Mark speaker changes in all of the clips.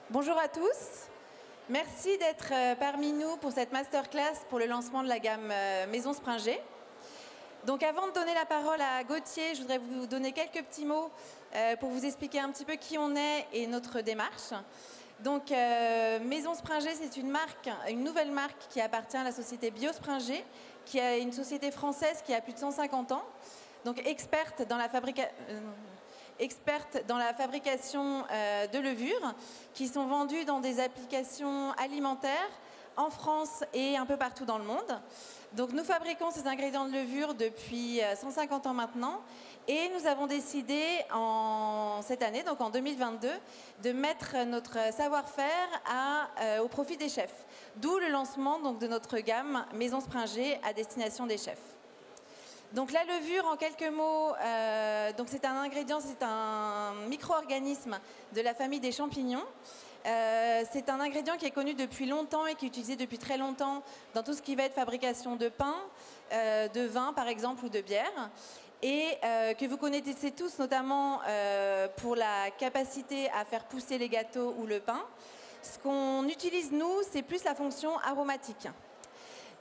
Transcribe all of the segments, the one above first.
Speaker 1: Bonjour à tous. Merci d'être parmi nous pour cette masterclass pour le lancement de la gamme Maison Springer. Donc avant de donner la parole à Gauthier, je voudrais vous donner quelques petits mots pour vous expliquer un petit peu qui on est et notre démarche. Donc Maison Springer, c'est une nouvelle marque qui appartient à la société Bio-Springer, qui est une société française qui a plus de 150 ans, donc experte dans la fabrication de levures qui sont vendues dans des applications alimentaires en France et un peu partout dans le monde. Donc nous fabriquons ces ingrédients de levure depuis 150 ans maintenant et nous avons décidé cette année, donc en 2022, de mettre notre savoir-faire au profit des chefs. D'où le lancement donc, de notre gamme Maison Springer à destination des chefs. Donc la levure, en quelques mots, c'est un ingrédient, c'est un micro-organisme de la famille des champignons. C'est un ingrédient qui est connu depuis longtemps et qui est utilisé depuis très longtemps dans tout ce qui va être fabrication de pain, de vin par exemple ou de bière. Et que vous connaissez tous notamment pour la capacité à faire pousser les gâteaux ou le pain. Ce qu'on utilise nous, c'est plus la fonction aromatique.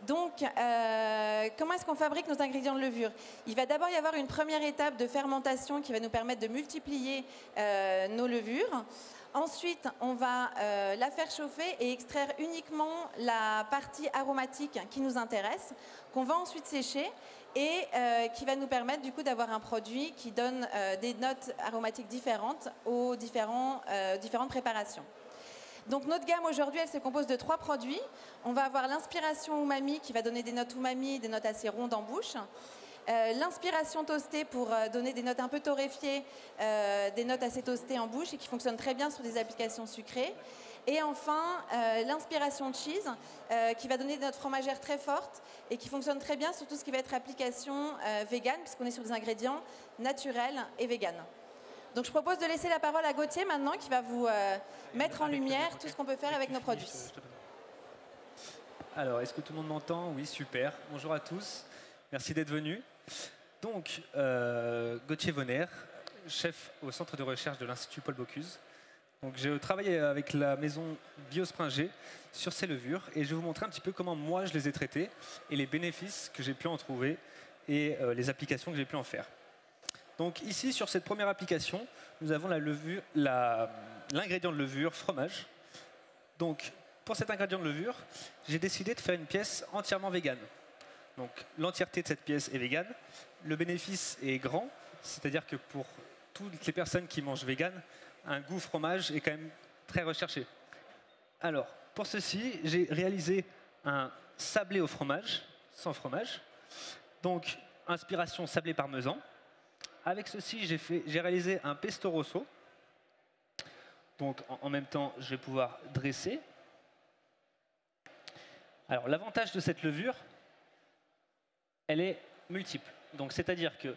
Speaker 1: Donc, comment est-ce qu'on fabrique nos ingrédients de levure? Il va d'abord y avoir une première étape de fermentation qui va nous permettre de multiplier nos levures. Ensuite, on va la faire chauffer et extraire uniquement la partie aromatique qui nous intéresse, qu'on va ensuite sécher et qui va nous permettre du coup d'avoir un produit qui donne des notes aromatiques différentes aux différentes préparations. Donc notre gamme aujourd'hui, elle se compose de 3 produits. On va avoir l'inspiration umami qui va donner des notes umami, des notes assez rondes en bouche. L'inspiration toastée pour donner des notes un peu torréfiées, des notes assez toastées en bouche et qui fonctionnent très bien sur des applications sucrées. Et enfin, l'inspiration cheese qui va donner des notes fromagères très fortes et qui fonctionne très bien sur tout ce qui va être application vegan puisqu'on est sur des ingrédients naturels et vegan. Donc je propose de laisser la parole à Gauthier maintenant qui va vous mettre en lumière tout ce qu'on peut faire avec nos produits.
Speaker 2: Alors, est-ce que tout le monde m'entend? Oui, super. Bonjour à tous. Merci d'être venus. Donc, Gauthier Vonner, chef au centre de recherche de l'Institut Paul Bocuse. Donc, j'ai travaillé avec la maison Bio-Springer sur ces levures et je vais vous montrer un petit peu comment moi je les ai traitées et les bénéfices que j'ai pu en trouver et les applications que j'ai pu en faire. Donc ici, sur cette première application, nous avons l'ingrédient de levure fromage. Donc pour cet ingrédient de levure, j'ai décidé de faire une pièce entièrement végane. Donc l'entièreté de cette pièce est végane. Le bénéfice est grand, c'est-à-dire que pour toutes les personnes qui mangent végane, un goût fromage est quand même très recherché. Alors pour ceci, j'ai réalisé un sablé au fromage, sans fromage. Donc inspiration sablé parmesan. Avec ceci, j'ai réalisé un pesto rosso. Donc, en même temps, je vais pouvoir dresser. Alors, l'avantage de cette levure, elle est multiple. Donc, c'est-à-dire que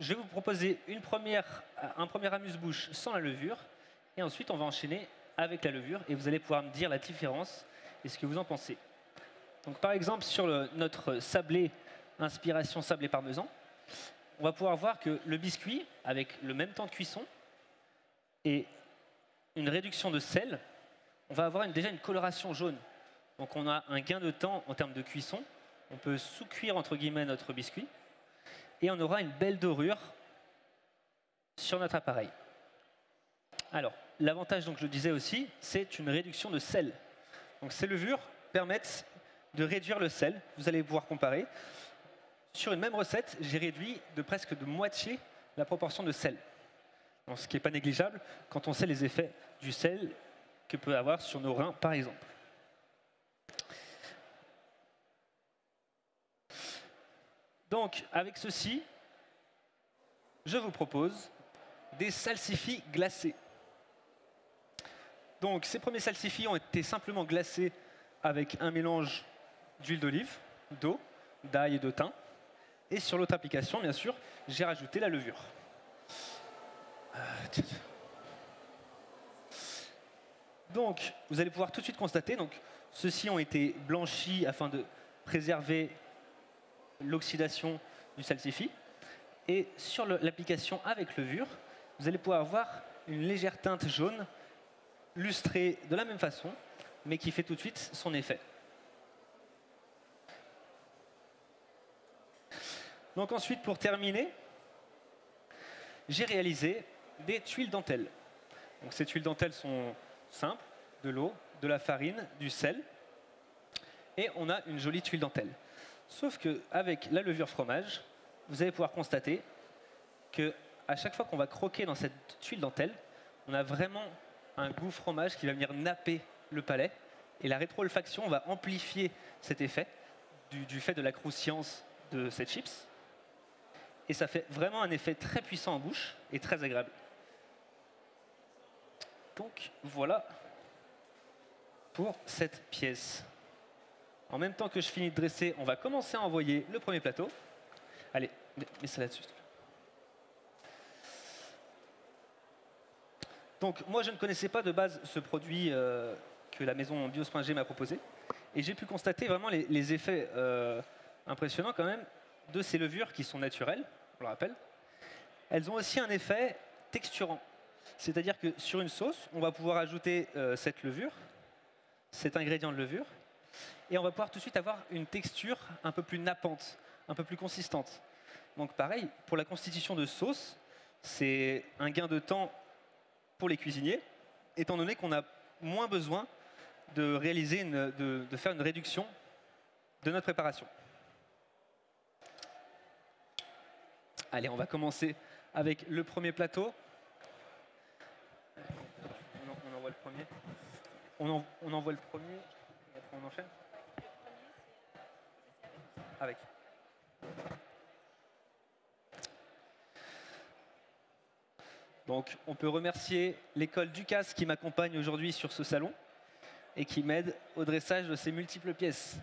Speaker 2: je vais vous proposer un premier amuse-bouche sans la levure. Et ensuite, on va enchaîner avec la levure. Et vous allez pouvoir me dire la différence et ce que vous en pensez. Donc, par exemple, sur notre sablé, inspiration sablé parmesan, on va pouvoir voir que le biscuit, avec le même temps de cuisson et une réduction de sel, on va avoir déjà une coloration jaune. Donc on a un gain de temps en termes de cuisson. On peut sous-cuire entre guillemets notre biscuit et on aura une belle dorure sur notre appareil. Alors, l'avantage, donc je le disais aussi, c'est une réduction de sel. Donc ces levures permettent de réduire le sel. Vous allez pouvoir comparer. Sur une même recette, j'ai réduit de presque de moitié la proportion de sel. Donc, ce qui n'est pas négligeable quand on sait les effets du sel que peut avoir sur nos reins, par exemple. Donc, avec ceci, je vous propose des salsifis glacés. Donc, ces premiers salsifis ont été simplement glacés avec un mélange d'huile d'olive, d'eau, d'ail et de thym. Et sur l'autre application, bien sûr, j'ai rajouté la levure. Donc, vous allez pouvoir tout de suite constater, donc, ceux-ci ont été blanchis afin de préserver l'oxydation du salsifis. Et sur l'application avec levure, vous allez pouvoir voir une légère teinte jaune lustré de la même façon, mais qui fait tout de suite son effet. Donc ensuite, pour terminer, j'ai réalisé des tuiles dentelles. Donc ces tuiles dentelles sont simples, de l'eau, de la farine, du sel, et on a une jolie tuile dentelle. Sauf qu'avec la levure fromage, vous allez pouvoir constater qu'à chaque fois qu'on va croquer dans cette tuile dentelle, on a vraiment un goût fromage qui va venir napper le palais, et la rétro-olfaction va amplifier cet effet du fait de la croustillance de ces chips. Et ça fait vraiment un effet très puissant en bouche et très agréable. Donc voilà pour cette pièce. En même temps que je finis de dresser, on va commencer à envoyer le premier plateau. Allez, mets ça là-dessus. Donc moi je ne connaissais pas de base ce produit que la maison Bios.g m'a proposé. Et j'ai pu constater vraiment les effets impressionnants quand même de ces levures qui sont naturelles, on le rappelle. Elles ont aussi un effet texturant. C'est-à-dire que sur une sauce, on va pouvoir ajouter cette levure, cet ingrédient de levure, et on va pouvoir tout de suite avoir une texture un peu plus nappante, un peu plus consistante. Donc pareil, pour la constitution de sauce, c'est un gain de temps pour les cuisiniers, étant donné qu'on a moins besoin de réaliser de faire une réduction de notre préparation. Allez, on va commencer avec le premier plateau. On envoie le premier. On envoie le premier, et après on enchaîne. Avec. Donc, on peut remercier l'école Ducasse qui m'accompagne aujourd'hui sur ce salon et qui m'aide au dressage de ces multiples pièces.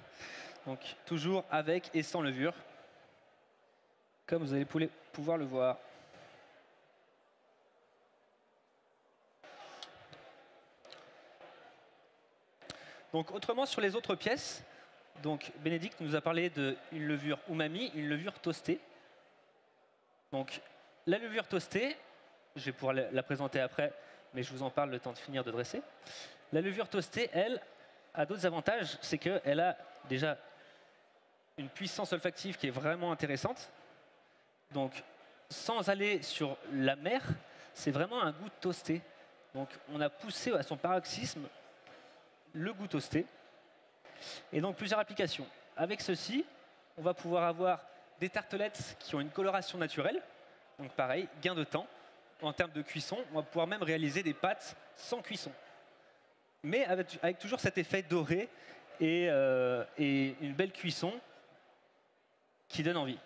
Speaker 2: Donc, toujours avec et sans levure, comme vous allez pouvoir le voir. Donc, autrement, sur les autres pièces, donc Bénédicte nous a parlé d'une levure umami, une levure toastée. Donc, la levure toastée, je vais pouvoir la présenter après, mais je vous en parle le temps de finir de dresser. La levure toastée, elle, a d'autres avantages. C'est qu'elle a déjà une puissance olfactive qui est vraiment intéressante. Donc, sans aller sur l'amer, c'est vraiment un goût toasté. Donc, on a poussé à son paroxysme le goût toasté. Et donc, plusieurs applications. Avec ceci, on va pouvoir avoir des tartelettes qui ont une coloration naturelle. Donc, pareil, gain de temps. En termes de cuisson, on va pouvoir même réaliser des pâtes sans cuisson. Mais avec toujours cet effet doré et une belle cuisson qui donne envie.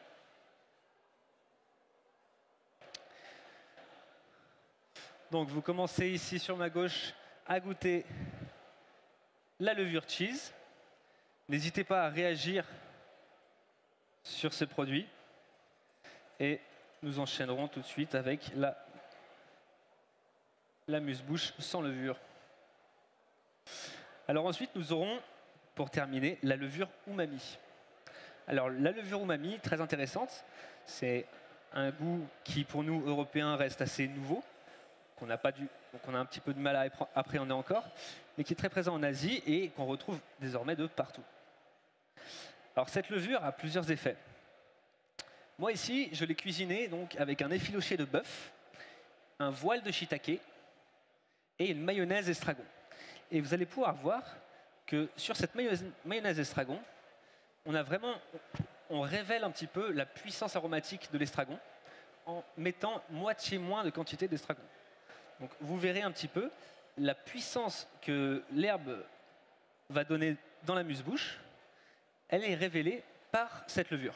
Speaker 2: Donc vous commencez ici sur ma gauche à goûter la levure cheese. N'hésitez pas à réagir sur ce produit. Et nous enchaînerons tout de suite avec l'amuse-bouche sans levure. Alors ensuite, nous aurons, pour terminer, la levure umami. Alors la levure umami, très intéressante, c'est un goût qui, pour nous, Européens, reste assez nouveau, donc on a un petit peu de mal à appréhender encore, mais qui est très présent en Asie et qu'on retrouve désormais de partout. Alors cette levure a plusieurs effets. Moi ici, je l'ai cuisinée donc avec un effiloché de bœuf, un voile de shiitake et une mayonnaise estragon. Et vous allez pouvoir voir que sur cette mayonnaise estragon, on révèle un petit peu la puissance aromatique de l'estragon en mettant moitié moins de quantité d'estragon. Donc vous verrez un petit peu la puissance que l'herbe va donner dans l'amuse-bouche, elle est révélée par cette levure.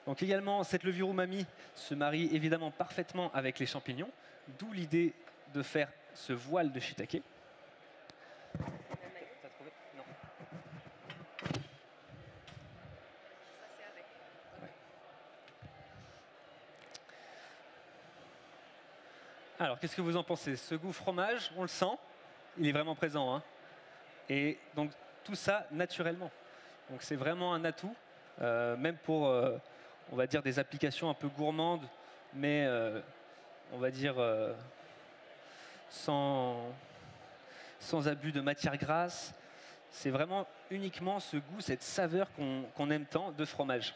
Speaker 2: Donc également, cette levure umami se marie évidemment parfaitement avec les champignons, d'où l'idée de faire ce voile de shiitake. T'as trouvé ? Non. Ouais. Alors, qu'est-ce que vous en pensez? Ce goût fromage, on le sent, il est vraiment présent, hein. Et donc tout ça naturellement. Donc c'est vraiment un atout, même pour on va dire, des applications un peu gourmandes, mais on va dire sans abus de matière grasse. C'est vraiment uniquement ce goût, cette saveur qu'on aime tant de fromage.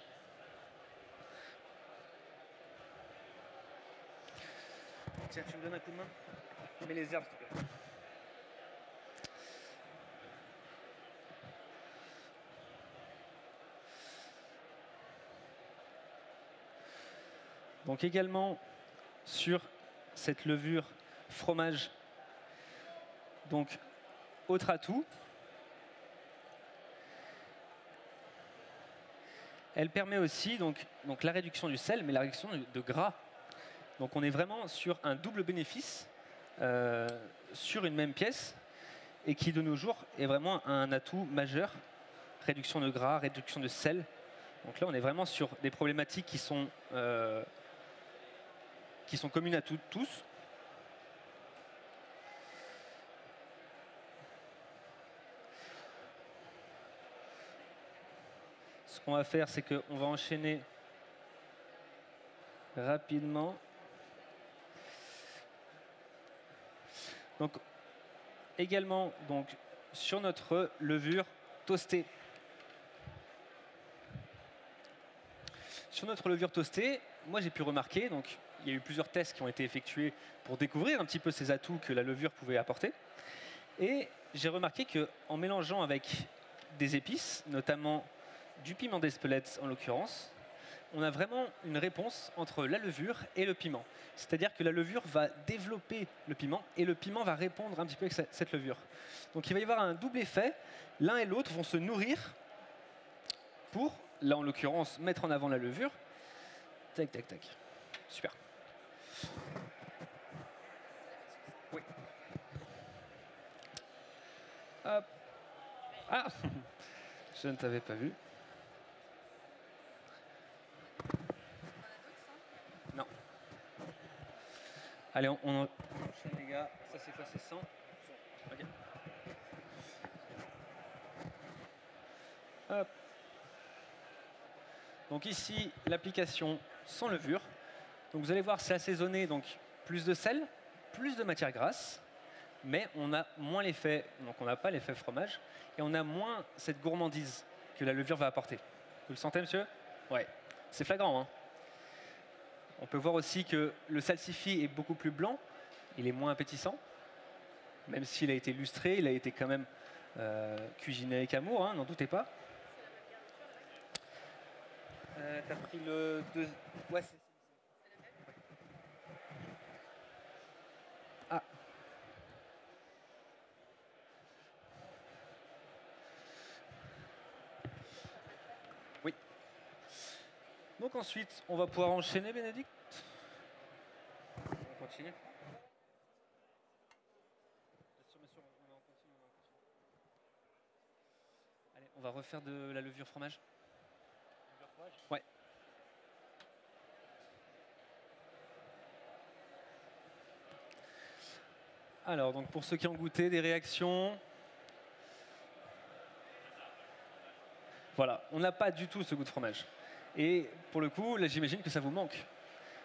Speaker 2: Tiens, tu me donnes un coup de main? Mets les herbes, s'il te plaît. Donc également sur cette levure fromage, donc autre atout, elle permet aussi donc la réduction du sel, mais la réduction de gras. Donc on est vraiment sur un double bénéfice sur une même pièce et qui de nos jours est vraiment un atout majeur. Réduction de gras, réduction de sel. Donc là on est vraiment sur des problématiques qui sont communes à tous. Ce qu'on va faire, c'est qu'on va enchaîner rapidement. Donc, également donc, sur notre levure toastée. Sur notre levure toastée, moi j'ai pu remarquer, donc il y a eu plusieurs tests qui ont été effectués pour découvrir un petit peu ces atouts que la levure pouvait apporter. Et j'ai remarqué qu'en mélangeant avec des épices, notamment du piment d'Espelette en l'occurrence, on a vraiment une réponse entre la levure et le piment. C'est-à-dire que la levure va développer le piment et le piment va répondre un petit peu avec cette levure. Donc il va y avoir un double effet. L'un et l'autre vont se nourrir pour, là en l'occurrence, mettre en avant la levure. Tac, tac, tac. Super. Oui. Hop. Ah, je ne t'avais pas vu. Non. Allez, on enchaîne les gars. Ça c'est quoi? C'est 100. Ok. Hop. Donc ici, l'application sans levure. Donc vous allez voir, c'est assaisonné, donc plus de sel, plus de matière grasse, mais on a moins l'effet, donc on n'a pas l'effet fromage, et on a moins cette gourmandise que la levure va apporter. Vous le sentez, monsieur? Ouais, c'est flagrant, hein. On peut voir aussi que le salsifis est beaucoup plus blanc, il est moins appétissant, même s'il a été lustré, il a été quand même cuisiné avec amour, hein, n'en doutez pas. T'as pris le 2... Ouais, c'est... Ah. Oui. Donc ensuite, on va pouvoir enchaîner, Bénédicte. On continue. Allez, on va refaire de la levure fromage. Ouais. Alors, donc pour ceux qui ont goûté, des réactions. Voilà, on n'a pas du tout ce goût de fromage. Et pour le coup, là, j'imagine que ça vous manque.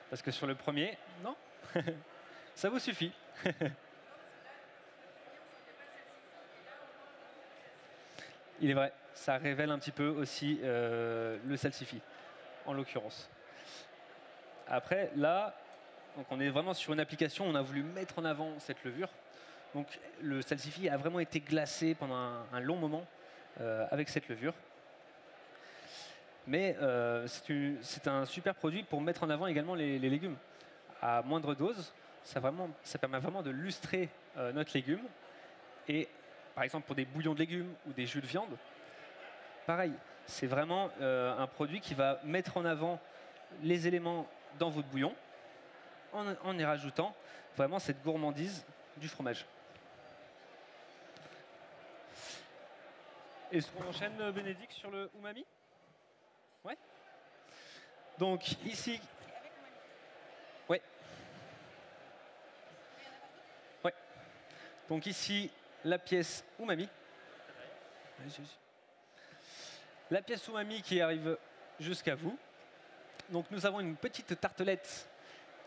Speaker 2: Parce que sur le premier, non, ça vous suffit. Il est vrai, ça révèle un petit peu aussi le salsifis, en l'occurrence. Après, là, donc on est vraiment sur une application, on a voulu mettre en avant cette levure. Donc le salsifis a vraiment été glacé pendant un long moment avec cette levure. Mais c'est un super produit pour mettre en avant également les légumes. À moindre dose, ça permet vraiment de lustrer notre légume. Et par exemple pour des bouillons de légumes ou des jus de viande, pareil, c'est vraiment un produit qui va mettre en avant les éléments dans votre bouillon en y rajoutant vraiment cette gourmandise du fromage. Est-ce qu'on enchaîne, Bénédicte, sur le umami? Ouais. Donc ici... Ouais. Ouais. Donc ici, la pièce umami. La pièce umami qui arrive jusqu'à vous. Donc nous avons une petite tartelette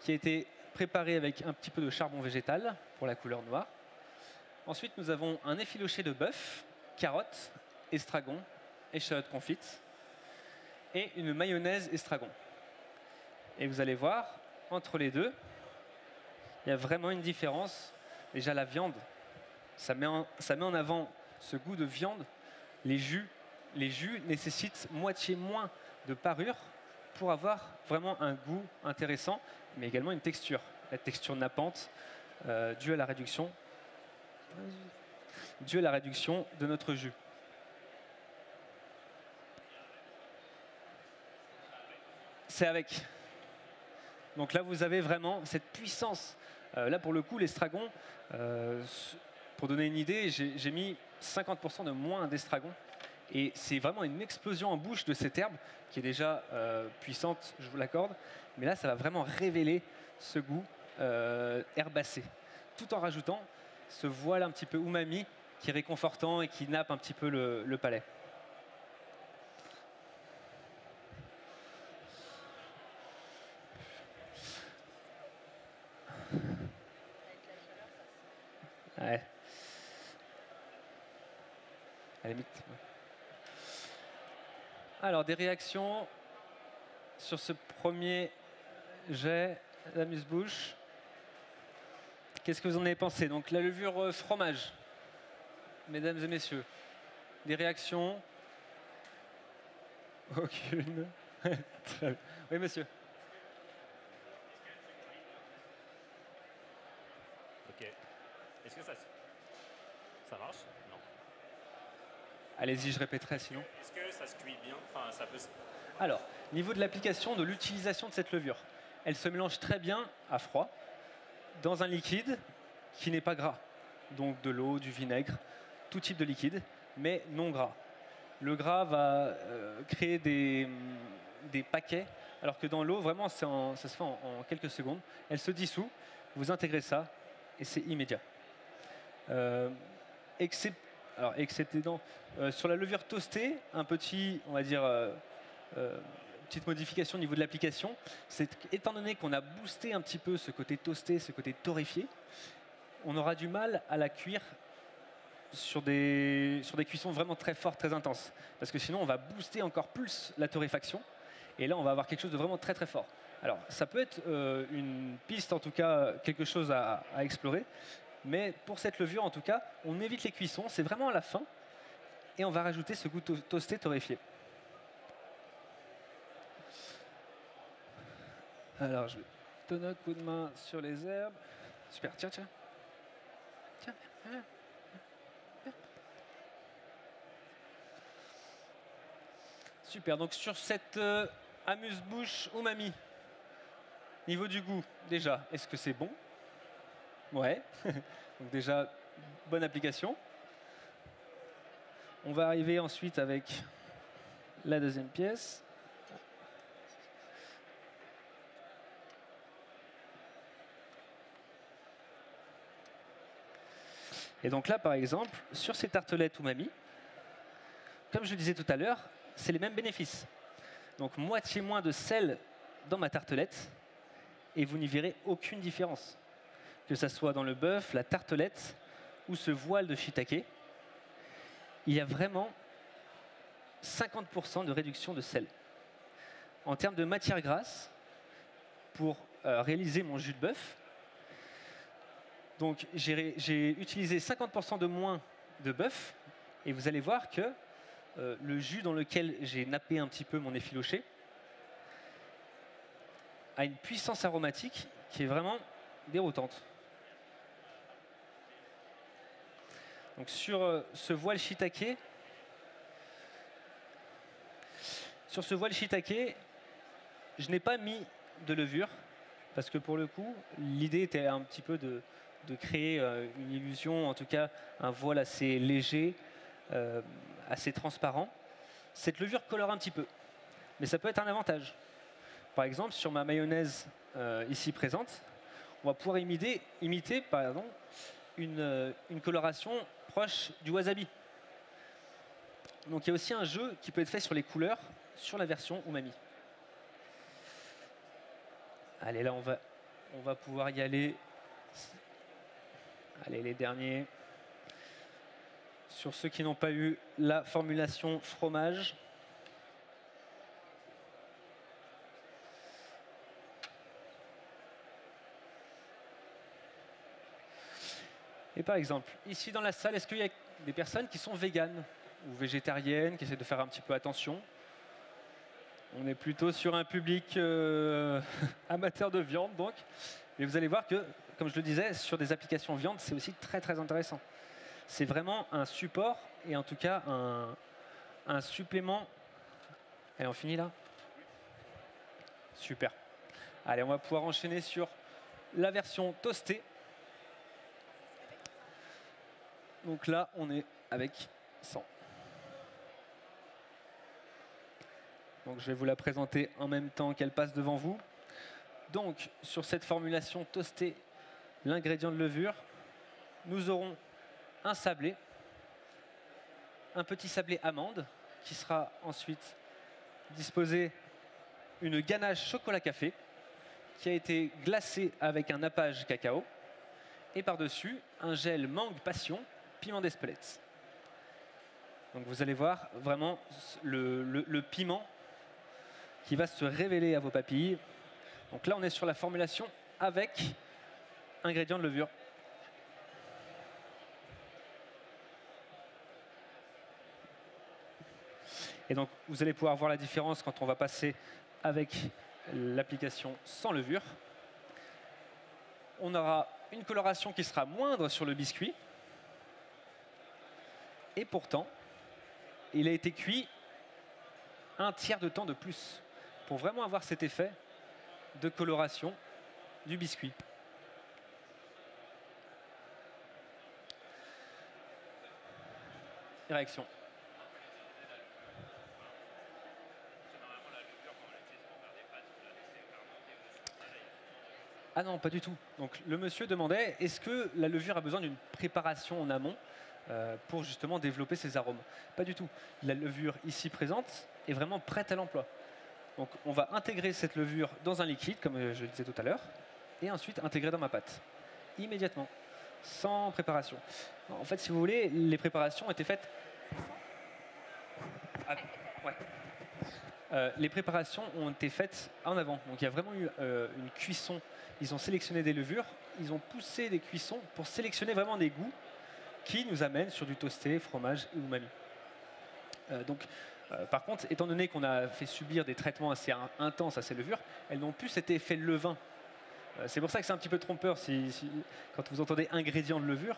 Speaker 2: qui a été préparée avec un petit peu de charbon végétal pour la couleur noire. Ensuite, nous avons un effiloché de bœuf, carottes, estragon, échalotes confites et une mayonnaise estragon. Et vous allez voir, entre les deux, il y a vraiment une différence. Déjà la viande, ça met en avant ce goût de viande. Les jus nécessitent moitié moins de parure pour avoir vraiment un goût intéressant, mais également une texture. La texture nappante due à la réduction de notre jus. C'est avec. Donc là, vous avez vraiment cette puissance. Là, pour le coup, l'estragon, pour donner une idée, j'ai mis 50% de moins d'estragon. Et c'est vraiment une explosion en bouche de cette herbe qui est déjà puissante, je vous l'accorde. Mais là, ça va vraiment révéler ce goût herbacé, tout en rajoutant ce voile un petit peu umami qui est réconfortant et qui nappe un petit peu le palais. Ouais. À la limite. Alors, des réactions sur ce premier jet d'amuse-bouche. Qu'est-ce que vous en avez pensé? Donc, la levure fromage, mesdames et messieurs. Des réactions? Aucune. Très bien. Oui, monsieur.
Speaker 3: Ok. Est-ce que ça marche? Non.
Speaker 2: Allez-y, je répéterai sinon.
Speaker 3: Est-ce que ça se cuit bien? Enfin, ça peut.
Speaker 2: Alors, niveau de l'application, de l'utilisation de cette levure, elle se mélange très bien à froid dans un liquide qui n'est pas gras. Donc de l'eau, du vinaigre, tout type de liquide, mais non gras. Le gras va créer des paquets, alors que dans l'eau, vraiment, ça se fait en quelques secondes. Elle se dissout, vous intégrez ça, et c'est immédiat. Excepté sur la levure toastée, un petit, on va dire, petite modification au niveau de l'application, c'est étant donné qu'on a boosté un petit peu ce côté toasté, ce côté torréfié, on aura du mal à la cuire sur des cuissons vraiment très fortes, très intenses. Parce que sinon, on va booster encore plus la torréfaction. Et là, on va avoir quelque chose de vraiment très très fort. Alors, ça peut être une piste, en tout cas, quelque chose à explorer. Mais pour cette levure, en tout cas, on évite les cuissons. C'est vraiment à la fin. Et on va rajouter ce goût toasté, torréfié. Alors, je vais donner un coup de main sur les herbes. Super, tiens. Tiens, viens. Super, donc sur cette amuse-bouche umami, niveau du goût, déjà, est-ce que c'est bon? Ouais, donc déjà, bonne application. On va arriver ensuite avec la deuxième pièce. Et donc là, par exemple, sur ces tartelettes umami, comme je le disais tout à l'heure, c'est les mêmes bénéfices. Donc moitié moins de sel dans ma tartelette et vous n'y verrez aucune différence. Que ça soit dans le bœuf, la tartelette ou ce voile de shiitake, il y a vraiment 50% de réduction de sel. En termes de matière grasse, pour réaliser mon jus de bœuf, donc j'ai utilisé 50% de moins de bœuf et vous allez voir que le jus dans lequel j'ai nappé un petit peu mon effiloché a une puissance aromatique qui est vraiment déroutante. Donc sur ce voile shiitake, je n'ai pas mis de levure parce que pour le coup, l'idée était un petit peu de créer une illusion, en tout cas un voile assez léger, assez transparent. Cette levure colore un petit peu, mais ça peut être un avantage. Par exemple, sur ma mayonnaise ici présente, on va pouvoir imiter pardon, une coloration proche du wasabi. Donc il y a aussi un jeu qui peut être fait sur les couleurs sur la version umami. Allez, là, on va pouvoir y aller. Allez, les derniers. Sur ceux qui n'ont pas eu la formulation fromage. Et par exemple, ici dans la salle, est-ce qu'il y a des personnes qui sont véganes ou végétariennes, qui essaient de faire un petit peu attention? On est plutôt sur un public amateur de viande, donc. Mais vous allez voir que, comme je le disais, sur des applications viande, c'est aussi très très intéressant. C'est vraiment un support et en tout cas un supplément. Allez, on finit là? Super. Allez, on va pouvoir enchaîner sur la version toastée. Donc là, on est avec 100. Donc je vais vous la présenter en même temps qu'elle passe devant vous. Donc sur cette formulation toastée, l'ingrédient de levure, nous aurons un sablé, un petit sablé amande qui sera ensuite disposé, une ganache chocolat café qui a été glacée avec un nappage cacao et par-dessus un gel mangue passion piment d'Espelette. Donc vous allez voir vraiment le piment qui va se révéler à vos papilles. Donc là, on est sur la formulation avec ingrédients de levure. Et donc, vous allez pouvoir voir la différence quand on va passer avec l'application sans levure. On aura une coloration qui sera moindre sur le biscuit. Et pourtant, il a été cuit un tiers de temps de plus pour vraiment avoir cet effet de coloration du biscuit. Réaction. Ah non, pas du tout. Donc le monsieur demandait, est-ce que la levure a besoin d'une préparation en amont pour justement développer ses arômes? Pas du tout. La levure ici présente est vraiment prête à l'emploi. Donc on va intégrer cette levure dans un liquide, comme je le disais tout à l'heure, et ensuite intégrer dans ma pâte, immédiatement, sans préparation. En fait, si vous voulez, les préparations étaient faites... Ah, ouais. Les préparations ont été faites en avant. Donc il y a vraiment eu une cuisson. Ils ont sélectionné des levures, ils ont poussé des cuissons pour sélectionner vraiment des goûts qui nous amènent sur du toasté, fromage et umami. Par contre, étant donné qu'on a fait subir des traitements assez intenses à ces levures, elles n'ont plus cet effet levain. C'est pour ça que c'est un petit peu trompeur quand vous entendez ingrédients de levure.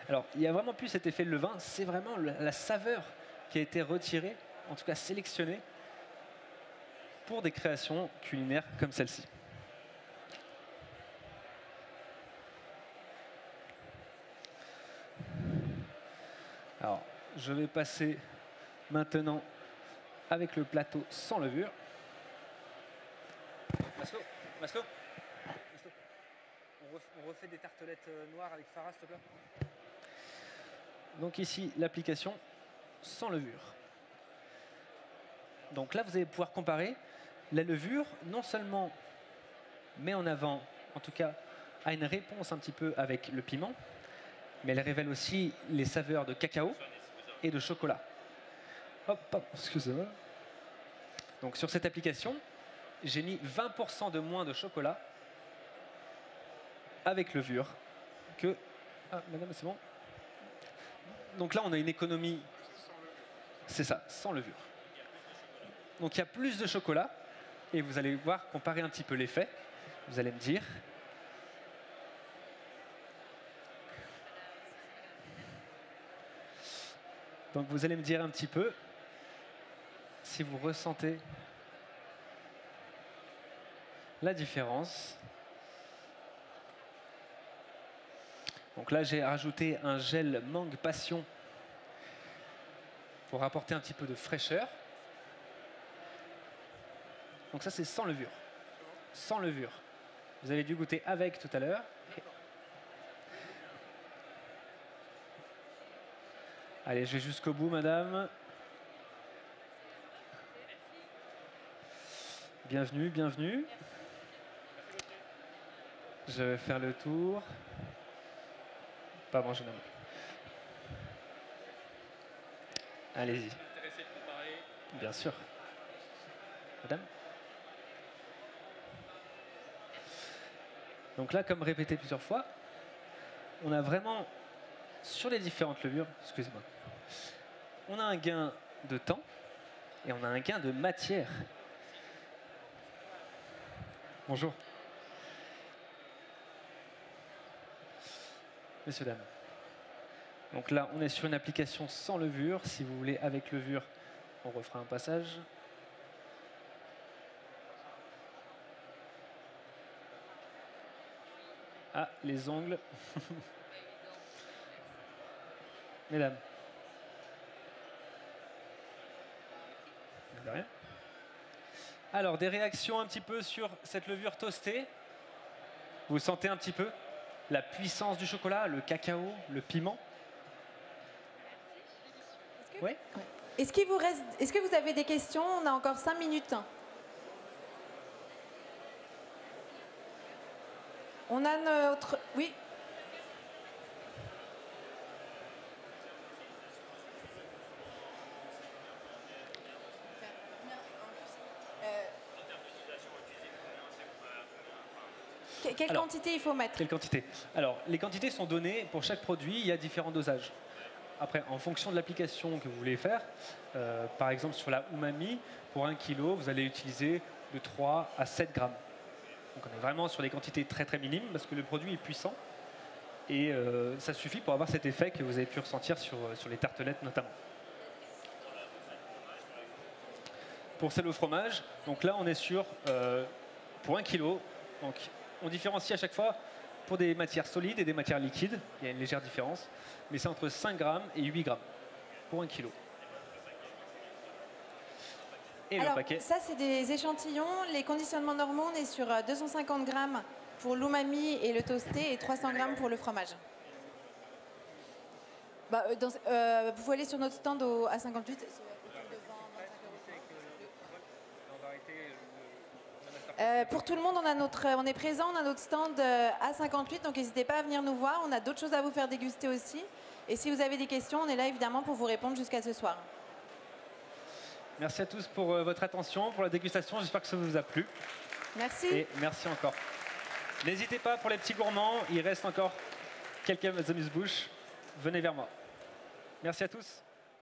Speaker 2: Alors, il n'y a vraiment plus cet effet levain, c'est vraiment la saveur qui a été retirée, en tout cas sélectionnée, pour des créations culinaires comme celle-ci. Alors, je vais passer maintenant avec le plateau sans levure. Maslow, on refait des tartelettes noires avec Farah, s'il te plaît. Donc ici, l'application sans levure. Donc là, vous allez pouvoir comparer. La levure, non seulement met en avant, en tout cas, a une réponse un petit peu avec le piment, mais elle révèle aussi les saveurs de cacao et de chocolat. Hop, excusez-moi. Donc sur cette application, j'ai mis 20% de moins de chocolat avec levure que... Ah, madame, c'est bon. Donc là, on a une économie... C'est ça, sans levure. Donc il y a plus de chocolat, et vous allez voir, comparer un petit peu l'effet. Vous allez me dire... Donc vous allez me dire un petit peu si vous ressentez la différence. Donc là, j'ai rajouté un gel mangue passion pour apporter un petit peu de fraîcheur. Donc ça, c'est sans levure. Sans levure. Vous avez dû goûter avec tout à l'heure. Allez, je vais jusqu'au bout, madame. Bienvenue, bienvenue. Je vais faire le tour. Pardon, jeune homme. Allez-y. Bien sûr. Madame. Donc là, comme répété plusieurs fois, on a vraiment, sur les différentes levures, excusez-moi, on a un gain de temps et on a un gain de matière. Bonjour. Messieurs, dames. Donc là, on est sur une application sans levure. Si vous voulez avec levure, on refera un passage. Ah, les ongles. Mesdames. De rien. Alors, des réactions un petit peu sur cette levure toastée. Vous sentez un petit peu la puissance du chocolat, le cacao, le piment? Oui.
Speaker 1: Est-ce que vous avez des questions? On a encore 5 minutes. On a notre... Oui. Quelle quantité il faut mettre?
Speaker 2: Quelle quantité? Alors, les quantités sont données pour chaque produit. Il y a différents dosages. Après, en fonction de l'application que vous voulez faire, par exemple sur la umami, pour 1 kg, vous allez utiliser de 3 à 7 grammes. Donc on est vraiment sur des quantités très très minimes parce que le produit est puissant et ça suffit pour avoir cet effet que vous avez pu ressentir sur les tartelettes notamment. Pour celle au fromage, donc là on est sur, pour 1 kg, donc on différencie à chaque fois pour des matières solides et des matières liquides, il y a une légère différence, mais c'est entre 5 grammes et 8 grammes pour 1 kg. Et
Speaker 1: alors,
Speaker 2: le paquet.
Speaker 1: Ça, c'est des échantillons. Les conditionnements normaux, on est sur 250 grammes pour l'umami et le toasté et 300 grammes pour le fromage. Bah, vous pouvez aller sur notre stand au A58. Pour tout le monde, on est présent, on a notre stand A58, donc n'hésitez pas à venir nous voir. On a d'autres choses à vous faire déguster aussi. Et si vous avez des questions, on est là évidemment pour vous répondre jusqu'à ce soir.
Speaker 2: Merci à tous pour votre attention, pour la dégustation. J'espère que ça vous a plu.
Speaker 1: Merci.
Speaker 2: Et merci encore. N'hésitez pas pour les petits gourmands, il reste encore quelques amuse-bouches. Venez vers moi. Merci à tous.